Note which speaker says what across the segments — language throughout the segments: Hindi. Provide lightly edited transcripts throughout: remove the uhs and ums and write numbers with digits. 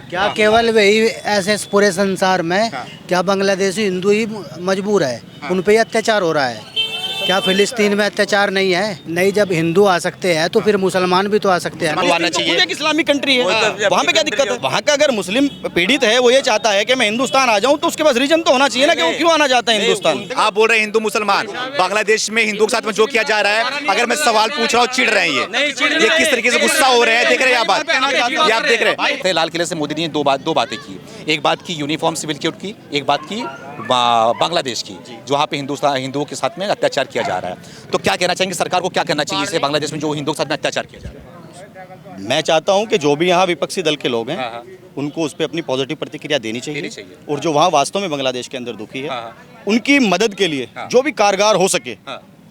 Speaker 1: क्या केवल वही ऐसे पूरे संसार में क्या बांग्लादेशी हिंदू ही मजबूर है, उन पे ही अत्याचार हो रहा है? क्या फिलिस्तीन में अत्याचार नहीं है? नहीं, जब हिंदू आ सकते हैं तो फिर मुसलमान भी तो आ सकते हैं।
Speaker 2: आना चाहिए। एक इस्लामिक कंट्री है, वहाँ पे क्या दिक्कत है? वहाँ का अगर मुस्लिम पीड़ित है, वो ये चाहता है कि मैं हिंदुस्तान आ जाऊँ, तो उसके पास रीजन तो होना चाहिए ना कि वो क्यों आना चाहता है हिंदुस्तान।
Speaker 3: आप बोल रहे हैं हिंदू मुसलमान, बांग्लादेश में हिंदुओं के साथ में जो किया जा रहा है, अगर मैं सवाल पूछ रहा हूँ चिढ़ रहे हैं ये किस तरीके से गुस्सा हो रहे हैं, देख रहे हैं आप बात, ये आप देख रहे हैं।
Speaker 4: लाल किले से मोदी जी ने दो बातें की। एक बात की यूनिफॉर्म सिविल कोड की, एक बात की बांग्लादेश की, जो वहाँ पे हिंदुओं के साथ में अत्याचार किया जा रहा है। तो क्या कहना चाहेंगे, सरकार को क्या करना चाहिए इसे बांग्लादेश में जो हिंदुओं के साथ में अत्याचार किया जा रहा है?
Speaker 2: मैं चाहता हूँ कि जो भी यहाँ विपक्षी दल के लोग हैं, उनको उस पर अपनी पॉजिटिव प्रतिक्रिया देनी चाहिए, और जो वहाँ वास्तव में बांग्लादेश के अंदर दुखी है, उनकी मदद के लिए जो भी कारगर हो सके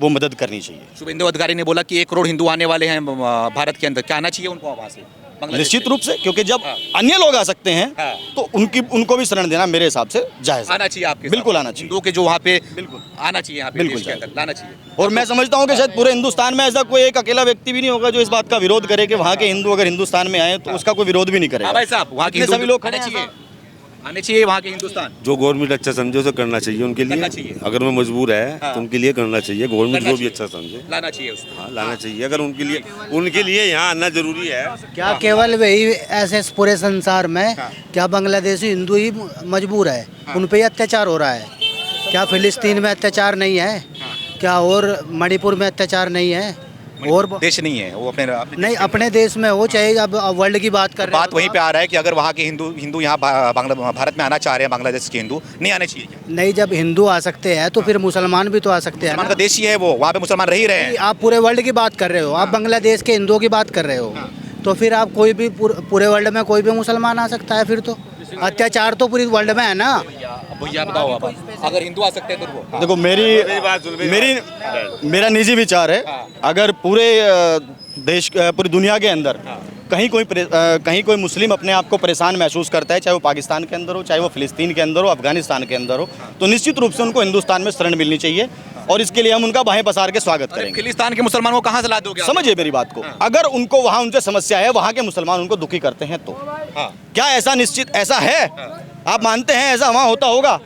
Speaker 2: वो मदद करनी चाहिए।
Speaker 4: शुभेंदु अधिकारी ने बोला कि 1 करोड़ हिंदू आने वाले हैं भारत के अंदर, क्या आना चाहिए उनको वहाँ से?
Speaker 2: निश्चित रूप से, क्योंकि जब अन्य लोग आ सकते हैं तो उनको भी शरण देना मेरे हिसाब से जायज
Speaker 4: आना चाहिए। आपके
Speaker 2: बिल्कुल आना चाहिए,
Speaker 4: हिंदुओं के जो वहाँ पे
Speaker 2: बिल्कुल
Speaker 4: आना चाहिए, यहाँ पे
Speaker 2: बिल्कुल
Speaker 4: देश के अंदर लाना चाहिए।
Speaker 2: और मैं समझता हूँ कि शायद पूरे हिंदुस्तान में ऐसा कोई एक अकेला व्यक्ति भी नहीं होगा जो इस बात का विरोध करे कि वहाँ के हिंदू अगर हिंदुस्तान में आए तो उसका कोई विरोध भी नहीं करेगा।
Speaker 4: भाई साहब, वहाँ के
Speaker 2: सभी लोग
Speaker 4: आने चाहिए वहाँ के हिंदुस्तान।
Speaker 5: जो गवर्नमेंट अच्छा समझे उसे करना चाहिए उनके लिए। अगर वो मजबूर है तो उनके लिए करना चाहिए, गवर्नमेंट जो भी अच्छा समझे
Speaker 4: लाना चाहिए उसको।
Speaker 5: हाँ, लाना चाहिए। अगर उनके लिए यहाँ आना जरूरी है।
Speaker 1: क्या केवल वही ऐसे पूरे संसार में क्या बांग्लादेशी हिंदू ही मजबूर है, उन पे ही अत्याचार हो रहा है? क्या फिलिस्तीन में अत्याचार नहीं है? क्या और मणिपुर में अत्याचार नहीं है? और
Speaker 4: देश नहीं है वो, अपने
Speaker 1: नहीं, अपने देश में हो, चाहे अब वर्ल्ड की बात कर रहे
Speaker 4: बात वहीं पे आ रहा है कि अगर वहाँ के हिंदू यहाँ भारत में आना चाह रहे हैं, बांग्लादेश के हिंदू नहीं आने चाहिए।
Speaker 1: नहीं, जब हिंदू आ सकते हैं तो फिर मुसलमान भी तो आ सकते हैं।
Speaker 4: मुसलमान का देश ही है वो, वहाँ पे मुसलमान रह ही रहे हैं।
Speaker 1: आप पूरे वर्ल्ड की बात कर रहे हो, आप बांग्लादेश के हिंदुओं की बात कर रहे हो, तो फिर आप कोई भी पूरे वर्ल्ड में कोई भी मुसलमान आ सकता है। फिर तो अत्याचार तो पूरी वर्ल्ड में है ना।
Speaker 4: भैया बताओ आप, अगर हिंदू आ सकते हैं तो वो।
Speaker 2: देखो, मेरा निजी विचार है, अगर पूरे देश पूरी दुनिया के अंदर कहीं कोई मुस्लिम अपने आप को परेशान महसूस करता है, चाहे वो पाकिस्तान के अंदर हो, चाहे वो फिलिस्तीन के अंदर हो, अफगानिस्तान के अंदर हो, तो निश्चित रूप से उनको हिंदुस्तान में शरण मिलनी चाहिए, और इसके लिए हम उनका बाहें पसार के स्वागत करेंगे।
Speaker 4: फिलिस्तीन के मुसलमानों को कहाँ से ला दोगे?
Speaker 2: समझिए मेरी बात को, अगर उनको वहाँ उनसे समस्या है, वहाँ के मुसलमान उनको दुखी करते हैं तो क्या ऐसा निश्चित ऐसा है? आप मानते हैं ऐसा वहाँ होता होगा?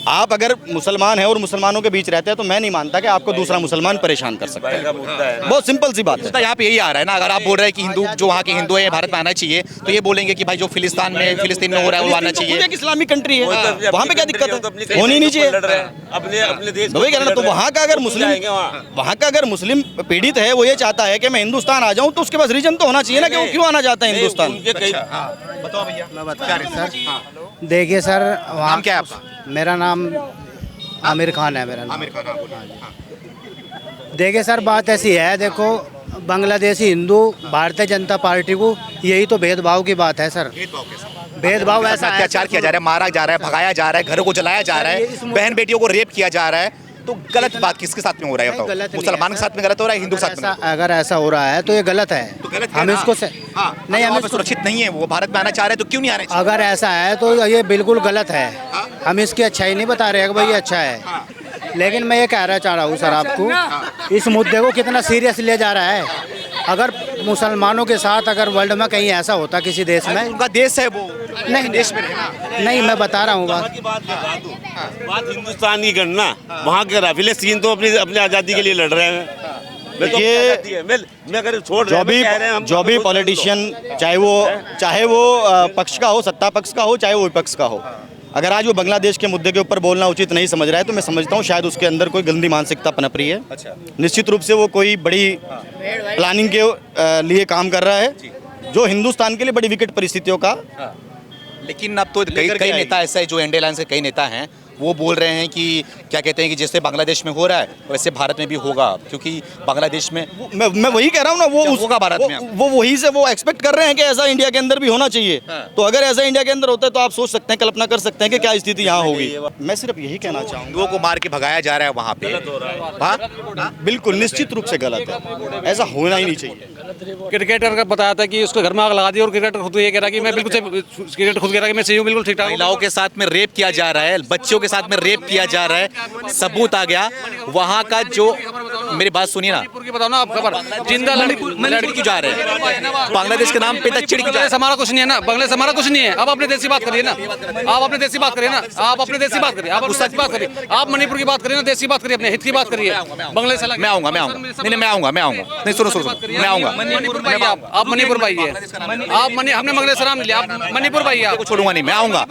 Speaker 2: आप अगर मुसलमान हैं और मुसलमानों के बीच रहते हैं तो मैं नहीं मानता कि आपको दूसरा मुश्किल परेशान कर सकता है। बहुत सिंपल सी बात है।
Speaker 4: यहाँ पे यही आ रहा है ना, अगर आप बोल रहे हैं कि हिंदू जो वहाँ के हिंदू है भारत में आना चाहिए, तो ये बोलेंगे कि भाई जो फिलिस्तीन में हो रहा है वो आना चाहिए।
Speaker 2: एक इस्लामिक कंट्री है, वहाँ पे क्या दिक्कत है? होनी नहीं चाहिए
Speaker 5: अपने देश।
Speaker 2: तो वहाँ का अगर मुस्लिम पीड़ित है, वो ये चाहता है कि मैं हिंदुस्तान आ जाऊँ, तो उसके पास रीजन तो होना चाहिए ना कि वो क्यों आना चाहता है हिंदुस्तान।
Speaker 4: बताओ भैया,
Speaker 1: मैं बता रहा सर। देखिए सर,
Speaker 4: नाम क्या है आपका?
Speaker 1: मेरा नाम आमिर खान है। मेरा नाम
Speaker 4: आमिर खान।
Speaker 1: देखिए सर, बात ऐसी है, देखो बांग्लादेशी हिंदू भारतीय जनता पार्टी को यही तो भेदभाव की बात है सर। भेदभाव ऐसा
Speaker 4: अत्याचार किया जा रहा है, मारा जा रहा है, भगाया जा रहा है, घरों को जलाया जा रहा है, बहन बेटियों को रेप किया जा रहा है। तो गलत बात किसके साथ में हो रहा है? बताओ, मुसलमान के साथ में गलत हो रहा है, हिंदू के साथ में?
Speaker 1: अगर ऐसा हो रहा है तो ये गलत है।
Speaker 4: तो गलत
Speaker 1: हम इसको
Speaker 4: नहीं, हमें सुरक्षित नहीं है, वो भारत में आना चाह रहे हैं तो क्यों नहीं आने?
Speaker 1: अगर ऐसा है तो ये बिल्कुल गलत है। हम इसकी अच्छाई नहीं बता रहे हैं कि भाई ये अच्छा है, लेकिन मैं ये कहना चाह रहा हूँ सर आपको, इस मुद्दे को कितना सीरियस लिया जा रहा है। अगर मुसलमानों के साथ अगर वर्ल्ड में कहीं ऐसा होता किसी देश में,
Speaker 4: उनका देश है वो,
Speaker 1: नहीं देश में नहीं, मैं बता रहा हूँ
Speaker 5: बात हिंदुस्तान की करना, वहाँ के फिलिस्तीन तो अपनी आज़ादी के लिए लड़ रहे हैं।
Speaker 2: जो भी पॉलिटिशियन, चाहे वो पक्ष का हो, सत्ता पक्ष का हो, चाहे वो विपक्ष का हो, अगर आज वो बांग्लादेश के मुद्दे के ऊपर बोलना उचित नहीं समझ रहा है, तो मैं समझता हूँ शायद उसके अंदर कोई गंदी मानसिकता पनप रही है।
Speaker 4: अच्छा।
Speaker 2: निश्चित रूप से वो कोई बड़ी प्लानिंग के लिए काम कर रहा है, जो हिंदुस्तान के लिए बड़ी विकट परिस्थितियों का।
Speaker 4: लेकिन अब तो कई नेता ऐसा है, जो एनडीए अलायंस के कई नेता हैं, वो बोल रहे हैं कि क्या कहते हैं कि जैसे बांग्लादेश में हो रहा है वैसे भारत में भी होगा, क्योंकि बांग्लादेश में
Speaker 2: मैं वही कह रहा हूँ ना, वो
Speaker 4: होगा भारत में।
Speaker 2: वो वही से वो एक्सपेक्ट कर रहे हैं कि ऐसा इंडिया के अंदर भी होना चाहिए। तो अगर ऐसा इंडिया के अंदर होता है तो आप सोच सकते हैं, कल्पना कर सकते हैं कि क्या स्थिति यहाँ होगी। मैं सिर्फ यही कहना चाहूँगा,
Speaker 4: हिंदुओं को मार के भगाया जा रहा है वहाँ पे।
Speaker 2: बिल्कुल निश्चित रूप से गलत है, ऐसा होना ही नहीं चाहिए।
Speaker 6: क्रिकेटर का बताया था कि उसको घर में आग लगा दी, और क्रिकेटर खुद ये कह रहा कि मैं बिल्कुल क्रिकेट खुद कह रहा कि मैं सही हूँ, बिल्कुल ठीक ठाक।
Speaker 4: महिलाओं के साथ में रेप किया जा रहा है, बच्चों के साथ में रेप किया जा रहा है, सबूत आ गया वहाँ का। जो मेरी बात सुनिए ना,
Speaker 6: मणिपुर की बताओ ना आप खबर, जिंदा
Speaker 4: लड़की क्यों जा रहे हैं बांग्लादेश के नाम पे? तक चिड़
Speaker 6: बांग्लादेश हमारा कुछ नहीं है ना, बांग्लादेश हमारा कुछ नहीं है। आप अपने देश की बात करिए ना, आप अपने देश की बात करिए ना, आप अपने देश की बात करिए, आप अपने देश की बात करिए, आप मणिपुर की बात करिए ना, देश की बात करिए, अपने हित की बात करिए। बांग्लादेश अलग है।
Speaker 4: मैं आऊंगा नहीं, मैं आऊंगा नहीं, सुनो मैं आऊंगा।
Speaker 6: मणिपुर भाई, आप मणिपुर भाई है, आप हमने बांग्लादेश नाम लिया, आप मणिपुर भाई है।
Speaker 4: छोड़ूंगा नहीं, मैं आऊंगा।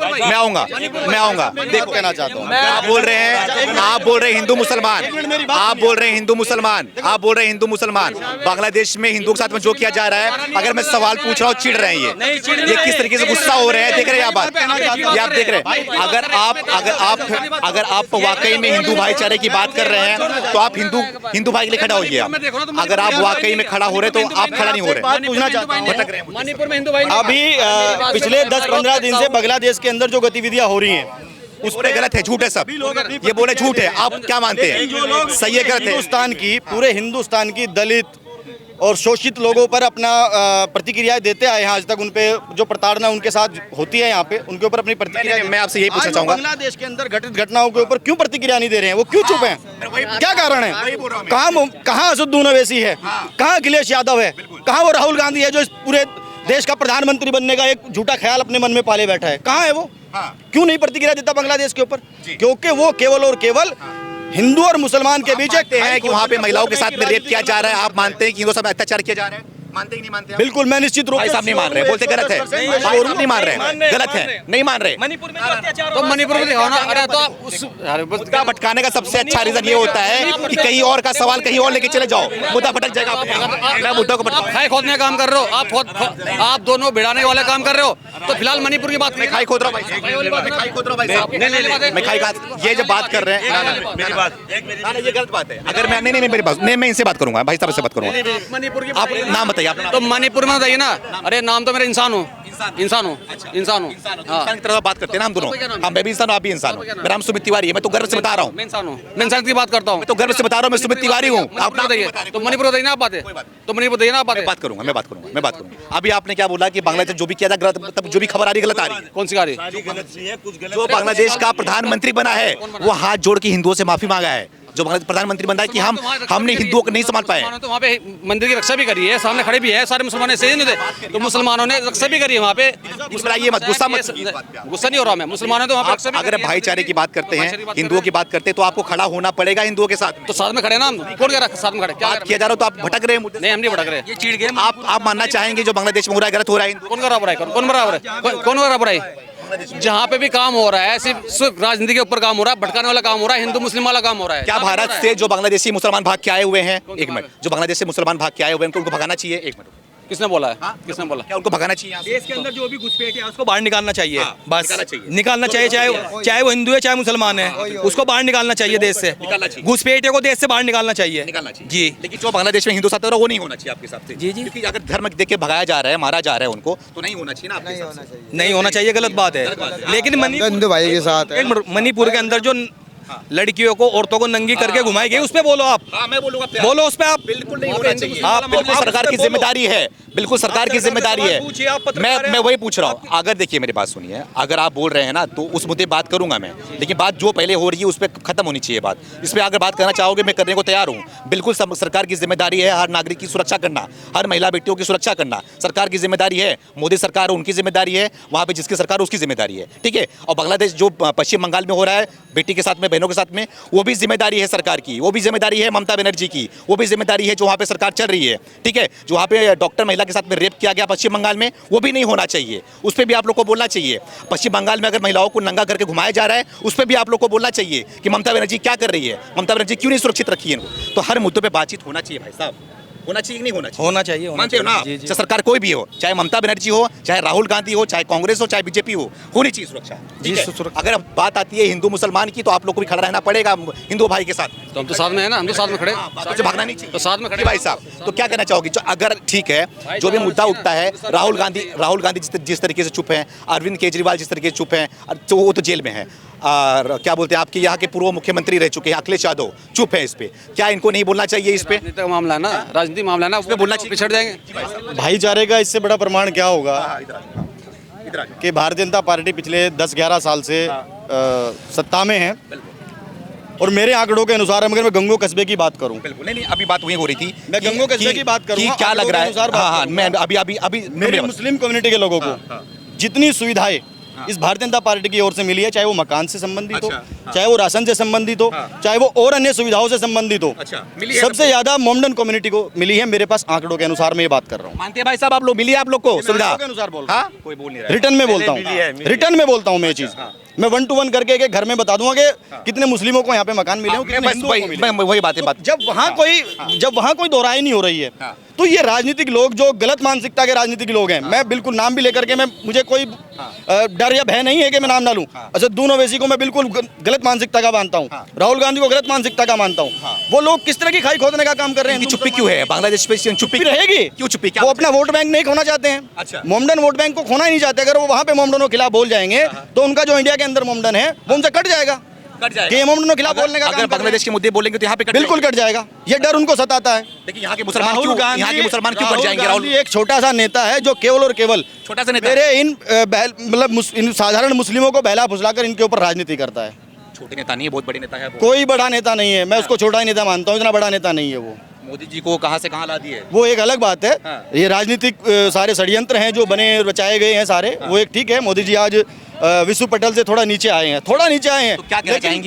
Speaker 2: देखो कहना चाहता हूँ,
Speaker 3: आप बोल रहे हैं हिंदू मुसलमान, आप बोल रहे हैं हिंदू मुसलमान। बांग्लादेश में हिंदुओं के साथ में जो किया जा रहा है, अगर मैं सवाल पूछ रहा हूँ चिढ़ रहे हैं ये किस तरीके से गुस्सा हो रहे हैं, देख रहे हैं आप बात, ये आप देख रहे हैं। अगर आप वाकई में हिंदू भाईचारे की बात कर रहे हैं तो आप हिंदू भाई के लिए खड़ा होइए। अगर आप वाकई में खड़ा हो रहे तो आप खड़ा नहीं हो रहे।
Speaker 2: पूछना चाहता हूँ,
Speaker 6: मणिपुर में हिंदू भाई
Speaker 2: अभी पिछले 10-15 दिन से बांग्लादेश के अंदर जो गतिविधियां हो रही हैं
Speaker 3: उस पर गलत है, झूठ है सब, ये बोले झूठ है। आप क्या मानते हैं, सही है गलत है?
Speaker 2: पूरे हिंदुस्तान की दलित और शोषित लोगों पर अपना प्रतिक्रियाएं देते आए हैं आज तक। उन पे जो प्रताड़ना उनके साथ होती है यहाँ पे, उनके ऊपर अपनी प्रतिक्रिया।
Speaker 3: मैं आपसे यही पूछना चाहूंगा,
Speaker 2: बांग्लादेश के अंदर घटित घटनाओं के ऊपर क्यों प्रतिक्रिया नहीं दे रहे हैं? वो क्यों चुप हैं? क्या कारण है? कहाँ असदुद्दीन ओवैसी है, कहाँ अखिलेश यादव है, कहाँ वो राहुल गांधी है जो इस पूरे देश का प्रधानमंत्री बनने का एक झूठा ख्याल अपने मन में पाले बैठा है? कहाँ है वो? क्यों नहीं प्रतिक्रिया देता बांग्लादेश के ऊपर? क्योंकि वो केवल और केवल हिंदू और मुसलमान के बीच
Speaker 3: देखते हैं कि वहाँ पे महिलाओं के साथ में रेप किया जा रहा है। आप मानते हैं कि हिंदुओं पर अत्याचार किया जा रहा है? मानते ही नहीं मानते?
Speaker 2: बिल्कुल, मैं निश्चित रूप
Speaker 3: भाई साहब नहीं मान रहे, बोलते गलत है, नहीं मान रहे, गलत है, नहीं मान रहे।
Speaker 6: मणिपुर में तो मणिपुर में दिखाओ ना। अरे तो आप उस
Speaker 3: मुद्दा भटकाने का सबसे अच्छा रीजन ये होता है कि कहीं और का सवाल कहीं और लेके चले जाओ, मुद्दा भटक जाएगा। मैं मुद्दा को
Speaker 6: आप खाई खोदने का काम कर रहे हो, आप दोनों भिड़ाने वाले काम कर रहे हो। तो फिलहाल मणिपुर की बात करें।
Speaker 3: खाई खोद रहा हूँ भाई, मैं खाई ये जब बात कर रहे हैं, मेरी बात ये गलत बात है। अगर मैं नहीं मेरी बात नहीं, मैं इनसे बात करूंगा, भाई साहब से बात करूंगा।
Speaker 6: मणिपुर की
Speaker 3: आप नाम बताइए आप।
Speaker 6: तो मणिपुर में बताइए ना। अरे नाम तो मेरा इंसान हूँ।
Speaker 3: इंसान की तरह बात करते हैं ना हम दोनों। हाँ, मैं भी इंसान हूँ, आप भी इंसान हो। मेरा नाम सुमित तिवारी है, मैं तो गर्व से बता रहा हूँ।
Speaker 6: मैं इंसान हूँ, मैं इंसान की बात करता हूँ।
Speaker 3: मैं तो गर्व से बता रहा हूँ, मैं सुमित तिवारी हूँ। आप
Speaker 6: बताइए, तो मणिपुर बताइए ना आप बातें, तो मणिपुर बताइए ना आप बातें।
Speaker 3: बात करूंगा। अभी आपने क्या बोला कि बांग्लादेश जो भी किया था गलत, मतलब जो भी खबर आ रही है गलत आ रही है।
Speaker 6: कौन सी आ रही?
Speaker 3: जो बांग्लादेश का प्रधानमंत्री बना है वो हाथ जोड़ के हिंदुओं से माफी मांगा है। जो प्रधानमंत्री बना है कि हमने हिंदुओं को नहीं संभाल पाए।
Speaker 6: तो वहाँ पे मंदिर की रक्षा भी करी है, सामने खड़े भी है, सारे मुसलमान ऐसे नहीं थे, तो मुसलमानों ने रक्षा भी करी है वहाँ पे।
Speaker 3: ये मत गुस्सा
Speaker 6: नहीं हो रहा मैं, मुसलमानों ने तो वहाँ पे।
Speaker 3: अगर भाईचारे की बात करते हैं, हिंदुओं की बात करते हैं, तो आपको खड़ा होना पड़ेगा हिंदुओं के साथ।
Speaker 6: तो साथ में खड़े ना हम, कौन कह रहा साथ में खड़े? क्या
Speaker 3: किया जा रहा है? तो आप भटक रहे हैं।
Speaker 6: नहीं, हम नहीं भटक रहे।
Speaker 3: आप मानना चाहेंगे जो बांग्लादेश में हो रहा है गलत हो रहा है?
Speaker 6: कौन कर रहा है? कौन कर रहा है? जहाँ पे भी काम हो रहा है सिर्फ राजनीति के ऊपर काम हो रहा है, भटकाने वाला काम हो रहा है, हिंदू मुस्लिम वाला काम हो रहा है।
Speaker 3: क्या भारत से जो बांग्लादेशी मुसलमान भाग के आए हुए हैं, एक मिनट, जो बांग्लादेश से मुसलमान भाग के आए हुए हैं उनको भगाना चाहिए? एक मिनट,
Speaker 6: किसने बोला है? किसने बोला?
Speaker 3: क्या उनको भगाना चाहिए?
Speaker 7: देश के अंदर जो भी घुसपैठ है उसको बाहर निकालना चाहिए। बस
Speaker 3: निकालना चाहिए।
Speaker 7: चाहे वो हिंदू है चाहे मुसलमान है, उसको बाहर निकालना चाहिए देश से। घुसपैठियों को देश से बाहर निकालना चाहिए जी।
Speaker 3: लेकिन जो बांग्लादेश में हिंदू साथ हो रहा है वो नहीं होना चाहिए आपके हिसाब से?
Speaker 7: जी।
Speaker 3: क्योंकि अगर धर्म देख के भगाया जा रहा है, मारा जा रहा है उनको, तो नहीं होना चाहिए ना आपके हिसाब से?
Speaker 7: नहीं होना चाहिए, गलत बात है। लेकिन
Speaker 1: हिंदू भाई के साथ
Speaker 7: मणिपुर के अंदर जो लड़कियों को, औरतों को नंगी करके घुमाई गई, उस पे बोलो आप।
Speaker 3: मैं बोलूंगा,
Speaker 7: बोलो उस पे आप।
Speaker 3: बिल्कुल नहीं होना चाहिए। हाँ, बिल्कुल सरकार की जिम्मेदारी है, बिल्कुल सरकार की जिम्मेदारी है। मैं वही पूछ रहा हूँ। अगर देखिए मेरी बात सुनिए, अगर आप बोल रहे हैं ना तो उस मुद्दे बात करूंगा मैं, लेकिन बात जो पहले हो रही है उस पर खत्म होनी चाहिए बात। इस पर अगर बात करना चाहोगे मैं करने को तैयार हूँ। बिल्कुल सरकार की जिम्मेदारी है हर नागरिक की सुरक्षा करना, हर महिला बेटियों की सुरक्षा करना सरकार की जिम्मेदारी है। मोदी सरकार उनकी जिम्मेदारी है, वहाँ पे जिसकी सरकार उसकी जिम्मेदारी है, ठीक है। और बांग्लादेश जो पश्चिम बंगाल में हो रहा है बेटी के साथ में, बहनों के साथ में, वो भी जिम्मेदारी है सरकार की, वो भी जिम्मेदारी है ममता बनर्जी की, वो भी जिम्मेदारी है जो वहाँ पे सरकार चल रही है, ठीक है। जो वहाँ पे डॉक्टर महिला के साथ में रेप किया गया पश्चिम बंगाल में, वो भी नहीं होना चाहिए, उस पर भी आप लोग को बोलना चाहिए। पश्चिम बंगाल में अगर महिलाओं को नंगा करके घुमाया जा रहा है, उस पर भी आप लोग को बोलना चाहिए कि ममता बनर्जी क्या कर रही है, ममता बनर्जी क्यों नहीं सुरक्षित रखी है इनको। तो हर मुद्दों पर बातचीत होना चाहिए भाई साहब, होना चाहिए कि नहीं होना चाहिए?
Speaker 7: होना चाहिए।
Speaker 3: मानते हो ना? चाहे सरकार कोई भी हो, चाहे ममता बनर्जी हो, चाहे राहुल गांधी हो, चाहे कांग्रेस हो, चाहे बीजेपी हो, होनी चाहिए सुरक्षा जी। अगर बात आती है हिंदू मुसलमान की, तो आप लोग को भी खड़ा रहना पड़ेगा हिंदू भाई के साथ।
Speaker 6: तो हम तो साथ में है ना, हम तो साथ में खड़े,
Speaker 3: भागना नहीं चाहिए,
Speaker 6: तो साथ में खड़े
Speaker 3: भाई साहब। तो क्या कहना चाहोगे? अगर ठीक है, जो भी मुद्दा उठता है, राहुल गांधी जिस तरीके से चुप हैं, अरविंद केजरीवाल जिस तरीके से चुप हैं, तो वो तो जेल में है। और क्या बोलते हैं, आपके यहाँ के पूर्व मुख्यमंत्री रह चुके हैं अखिलेश यादव, चुप है इस पे, क्या इनको नहीं बोलना चाहिए इस पे?
Speaker 6: राजनीति का मामला है ना, राजनीति मामला है ना,
Speaker 3: उसमें बोलना चाहिए,
Speaker 6: पिछड़ जाएंगे।
Speaker 2: भाईचारे का इससे बड़ा प्रमाण क्या होगा? कि भारतीय जनता पार्टी पिछले 10-11 साल से सत्ता में है। और मेरे आंकड़ों के अनुसार अगर मैं गंगो कस्बे की बात करूं,
Speaker 3: बिल्कुल नहीं अभी बात वही हो रही थी,
Speaker 2: मैं गंगो कस्बे की बात करूंगा,
Speaker 3: क्या लग रहा है। हाँ, मैं अभी
Speaker 2: मेरी मुस्लिम कम्युनिटी के लोगों को जितनी सुविधाएं इस भारतीय जनता पार्टी की ओर से मिली है, चाहे वो मकान से संबंधित हो, चाहे वो राशन से संबंधित हो, चाहे वो और अन्य सुविधाओं से संबंधित हो, सबसे ज्यादा मोमडन कम्युनिटी को मिली है। मेरे पास आंकड़ों के अनुसार मैं ये बात कर रहा हूँ।
Speaker 3: मानते हैं भाई साहब, आप लोग मिली है आप लोग को सुविधा
Speaker 2: के अनुसार बोल रहा हूँ,
Speaker 3: कोई बोल नहीं रहा है।
Speaker 2: रिटर्न में बोलता हूँ, रिटर्न में बोलता हूँ मैं ये चीज। मैं 1 to 1 करके एक घर में बता दूंगा कि कितने मुस्लिमों को यहाँ पे मकान मिले हो, कितने हिंदुओं को मिले।
Speaker 3: वही बात है।
Speaker 2: जब वहाँ कोई दोहराई नहीं हो रही है, तो ये राजनीतिक लोग जो गलत मानसिकता के राजनीतिक लोग हैं, मैं बिल्कुल नाम भी लेकर के मुझे कोई डर या भय नहीं है कि मैं नाम ना लूं। असदुद्दीन ओवैसी को मैं बिल्कुल गलत मानसिकता का मानता हूं, राहुल गांधी को गलत मानसिकता का मानता हूं। वो लोग किस तरह की खाई खोदने का काम कर रहे हैं।
Speaker 3: चुप्पी क्यों है बांग्लादेश पे? चुप्पी
Speaker 2: रहेगी,
Speaker 3: क्यों चुप्पी?
Speaker 2: वो अपना वोट बैंक नहीं खोना चाहते हैं।
Speaker 3: अच्छा।
Speaker 2: मोमडन वोट बैंक को खोना ही नहीं चाहते। अगर वो वहां पे मोमडनों के खिलाफ बोल जाएंगे तो उनका जो इंडिया के अंदर मोमडन है वो उनसे कट जाएगा। कि मोमडनों के खिलाफ बोलने का
Speaker 3: अगर बांग्लादेश के मुद्दे बोलेंगे तो यहाँ पे
Speaker 2: बिल्कुल कट जाएगा। ये डर उनको सताता है।
Speaker 3: लेकिन यहाँ के मुसलमान क्यों कट जाएंगे?
Speaker 2: राहुल गांधी एक छोटा सा नेता है जो केवल और केवल
Speaker 3: छोटा सा नेता
Speaker 2: मेरे इन साधारण मुस्लिमों को बहला फुसलाकर इनके ऊपर राजनीति करता है।
Speaker 3: छोटे नेता नहीं है, बहुत बड़े नेता है।
Speaker 2: कोई बड़ा नेता नहीं है, मैं उसको छोटा ही नेता मानता हूँ, इतना बड़ा नेता नहीं है वो।
Speaker 3: मोदी जी को कहाँ से कहाँ ला दिए,
Speaker 2: वो एक अलग बात है। ये राजनीतिक सारे षड्यंत्र हैं जो बने रचाए गए हैं सारे, वो एक ठीक है। मोदी जी आज विश्व पटल से थोड़ा नीचे आए हैं,
Speaker 3: तो क्या कहना चाहेंगे?